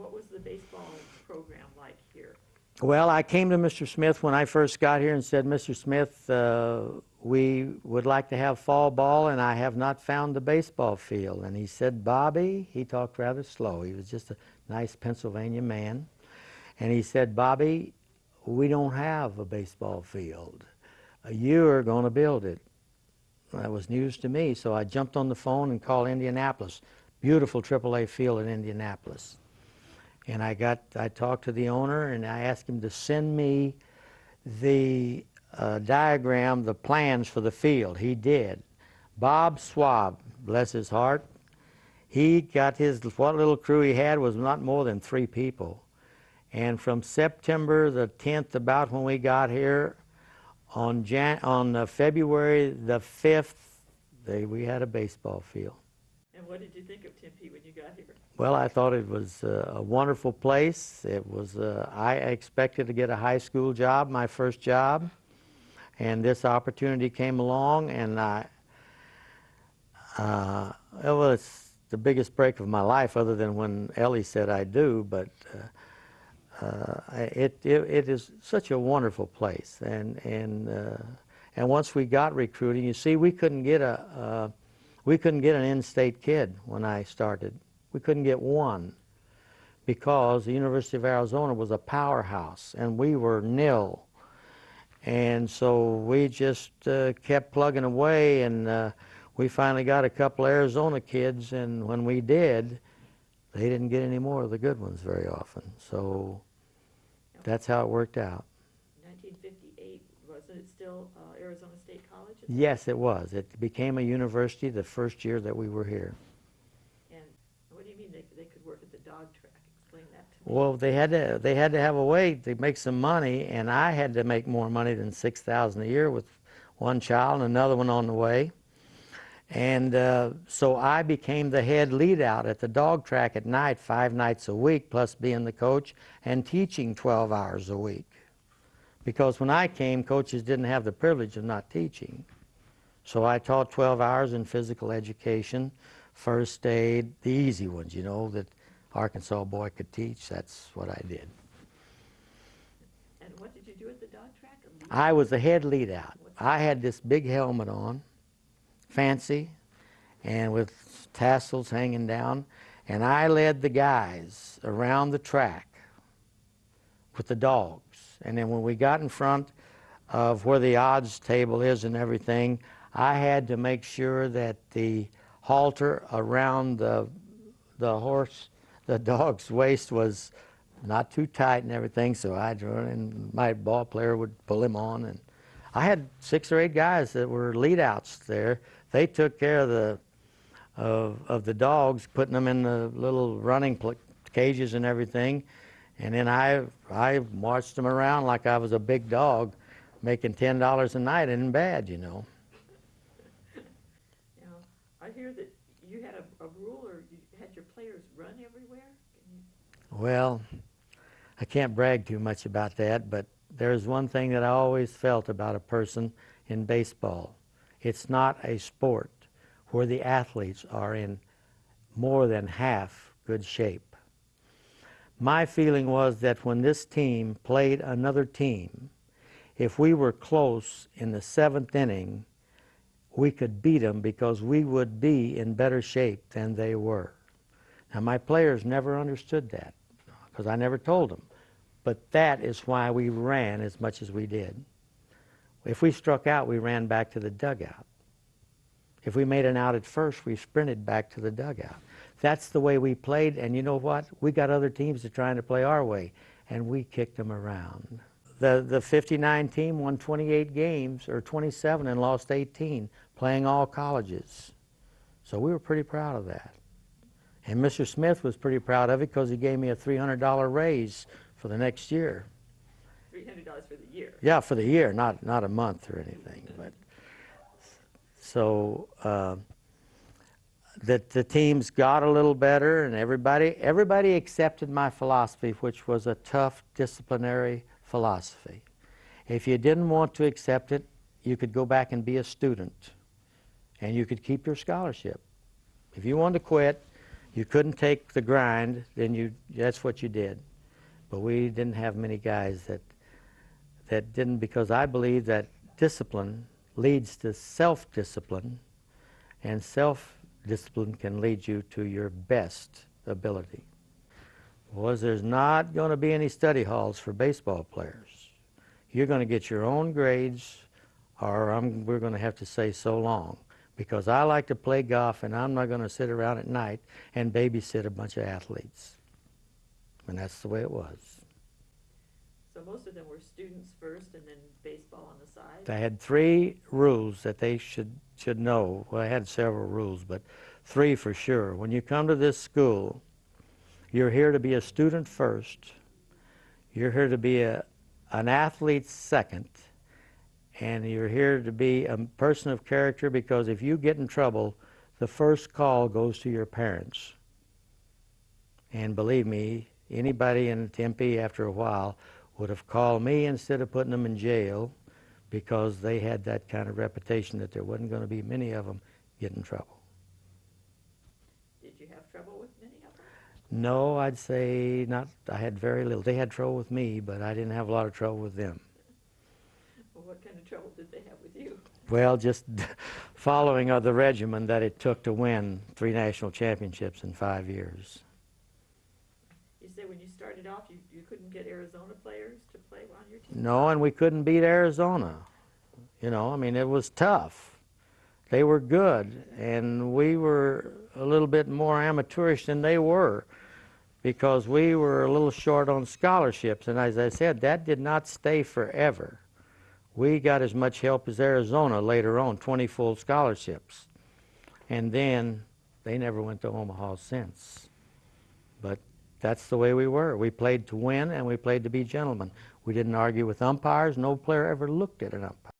what was the baseball program like here? Well, I came to Mr. Smith when I first got here and said, Mr. Smith, we would like to have fall ball, and I have not found the baseball field. And he said, Bobby, he talked rather slow. He was just a nice Pennsylvania man. And he said, Bobby, we don't have a baseball field. You're going to build it. That was news to me, so I jumped on the phone and called Indianapolis. Beautiful AAA field in Indianapolis. And I talked to the owner, and I asked him to send me the diagram, the plans for the field. He did. Bob Swab, bless his heart, he got what little crew he had was not more than 3 people. And from September the 10th, about when we got here, on February the 5th, we had a baseball field. And what did you think of Tempe when you got here? Well, I thought it was a wonderful place. It was, I expected to get a high school job, my first job, and this opportunity came along, and it was the biggest break of my life, other than when Ellie said I do, but it is such a wonderful place, and once we got recruiting, you see, we couldn't get an in-state kid when I started. We couldn't get one because the University of Arizona was a powerhouse and we were nil. And so we just kept plugging away, and we finally got a couple Arizona kids, and when we did, they didn't get any more of the good ones very often. So that's how it worked out. 1958, wasn't it still Arizona State College? Yes, it was. It became a university the first year that we were here. And what do you mean they could work at the dog track? Explain that to me. Well, they had to have a way to make some money, and I had to make more money than $6,000 a year with one child and another one on the way. And so I became the head lead out at the dog track at night, 5 nights a week, plus being the coach and teaching 12 hours a week. Because when I came, coaches didn't have the privilege of not teaching. So I taught 12 hours in physical education, first aid, the easy ones, you know, that Arkansas boy could teach. That's what I did. And what did you do at the dog track? I was the head lead out. I had this big helmet on, fancy, and with tassels hanging down, and I led the guys around the track with the dogs. And then when we got in front of where the odds table is and everything, I had to make sure that the halter around the dog's waist was not too tight and everything, so I'd run and my ball player would pull him on. And I had 6 or 8 guys that were lead outs there. They took care of the dogs, putting them in the little running cages and everything. And then I marched them around like I was a big dog, making $10 a night and bad, you know. Now, I hear that you had a rule, or you had your players run everywhere? Well, I can't brag too much about that, but there's one thing that I always felt about a person in baseball. It's not a sport where the athletes are in more than half good shape. My feeling was that when this team played another team, if we were close in the 7th inning, we could beat them because we would be in better shape than they were. Now, my players never understood that because I never told them. But that is why we ran as much as we did. If we struck out, we ran back to the dugout. If we made an out at first, we sprinted back to the dugout. That's the way we played, and you know what? We got other teams that are trying to play our way, and we kicked them around. The 59 team won 28 games, or 27, and lost 18, playing all colleges. So we were pretty proud of that. And Mr. Smith was pretty proud of it because he gave me a $300 raise for the next year. $300 for the year? Yeah, for the year, not a month or anything. But so that the teams got a little better, and everybody accepted my philosophy, which was a tough disciplinary philosophy. If you didn't want to accept it, you could go back and be a student, and you could keep your scholarship. If you wanted to quit, you couldn't take the grind, then that's what you did. But we didn't have many guys that didn't, because I believe that discipline leads to self-discipline, and self-discipline can lead you to your best ability. Was there's not going to be any study halls for baseball players. You're going to get your own grades, or we're going to have to say so long, because I like to play golf, and I'm not going to sit around at night and babysit a bunch of athletes. And that's the way it was. So most of them were students first and then baseball on the side? I had 3 rules that they should know. Well, I had several rules, but 3 for sure. When you come to this school, you're here to be a student first, you're here to be an athlete second, and you're here to be a person of character, because if you get in trouble, the first call goes to your parents. And believe me, anybody in Tempe after a while would have called me instead of putting them in jail, because they had that kind of reputation that there wasn't going to be many of them get in trouble. Did you have trouble with many of them? No, I'd say not. I had very little. They had trouble with me, but I didn't have a lot of trouble with them. Well, what kind of trouble did they have with you? Well, just following the regimen that it took to win 3 national championships in 5 years. You said when you started off, you couldn't get Arizona players to play on your team? No, and we couldn't beat Arizona. You know, I mean, it was tough. They were good, and we were a little bit more amateurish than they were, because we were a little short on scholarships. And as I said, that did not stay forever. We got as much help as Arizona later on, 20 full scholarships. And then they never went to Omaha since. But that's the way we were. We played to win, and we played to be gentlemen. We didn't argue with umpires. No player ever looked at an umpire.